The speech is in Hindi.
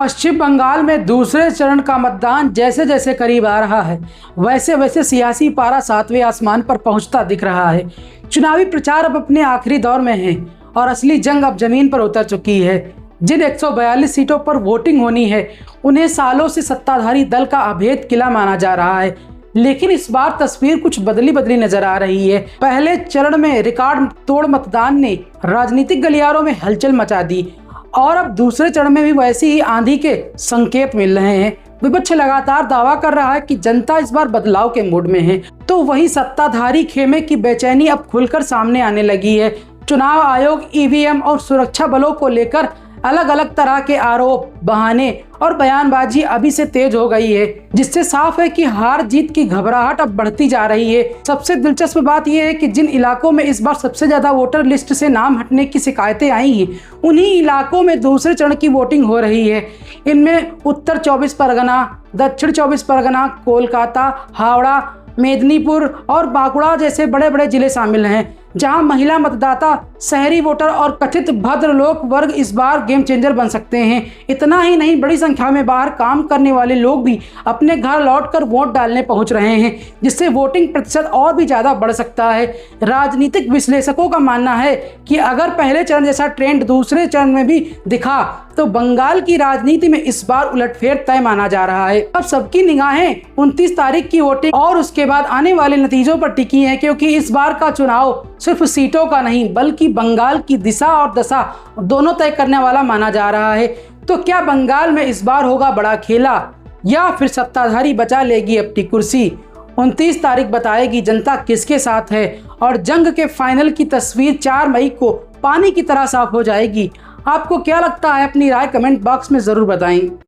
पश्चिम बंगाल में दूसरे चरण का मतदान जैसे जैसे करीब आ रहा है, वैसे वैसे सियासी पारा सातवें आसमान पर पहुंचता दिख रहा है। चुनावी प्रचार अब अपने आखिरी दौर में है और असली जंग अब जमीन पर उतर चुकी है। जिन 142 सीटों पर वोटिंग होनी है, उन्हें सालों से सत्ताधारी दल का अभेद किला माना जा रहा है। लेकिन इस बार तस्वीर कुछ बदली नजर आ रही है। पहले चरण में रिकॉर्ड तोड़ मतदान ने राजनीतिक गलियारों में हलचल मचा दी और अब दूसरे चरण में भी वैसी ही आंधी के संकेत मिल रहे हैं। विपक्ष लगातार दावा कर रहा है कि जनता इस बार बदलाव के मूड में है, तो वही सत्ताधारी खेमे की बेचैनी अब खुलकर सामने आने लगी है। चुनाव आयोग ईवीएम और सुरक्षा बलों को लेकर अलग अलग तरह के आरोप, बहाने और बयानबाजी अभी से तेज हो गई है, जिससे साफ है कि हार जीत की घबराहट अब बढ़ती जा रही है। सबसे दिलचस्प बात यह है कि जिन इलाकों में इस बार सबसे ज्यादा वोटर लिस्ट से नाम हटने की शिकायतें आई हैं, उन्हीं इलाकों में दूसरे चरण की वोटिंग हो रही है। इनमें उत्तर 24 परगना, दक्षिण 24 परगना, कोलकाता, हावड़ा, मेदिनीपुर और बांकुड़ा जैसे बड़े बड़े जिले शामिल हैं, जहां महिला मतदाता, शहरी वोटर और कथित भद्र लोक वर्ग इस बार गेम चेंजर बन सकते हैं। इतना ही नहीं, बड़ी संख्या में बाहर काम करने वाले लोग भी अपने घर लौटकर वोट डालने पहुंच रहे हैं, जिससे वोटिंग प्रतिशत और भी ज़्यादा बढ़ सकता है। राजनीतिक विश्लेषकों का मानना है कि अगर पहले चरण जैसा ट्रेंड दूसरे चरण में भी दिखा तो बंगाल की राजनीति में इस बार उलटफेर तय माना जा रहा है। अब सबकी निगाहें 29 तारीख की वोटिंग और उसके बाद आने वाले नतीजों पर टिकी हैं, क्योंकि इस बार का चुनाव सिर्फ सीटों का नहीं बल्कि बंगाल की दिशा और दशा दोनों तय करने वाला माना जा रहा है। तो क्या बंगाल में इस बार होगा बड़ा खेला या फिर सत्ताधारी बचा लेगी अपनी कुर्सी? 29 तारीख बताएगी जनता किसके साथ है और जंग के फाइनल की तस्वीर 4 मई को पानी की तरह साफ हो जाएगी। आपको क्या लगता है? अपनी राय कमेंट बॉक्स में जरूर बताएं।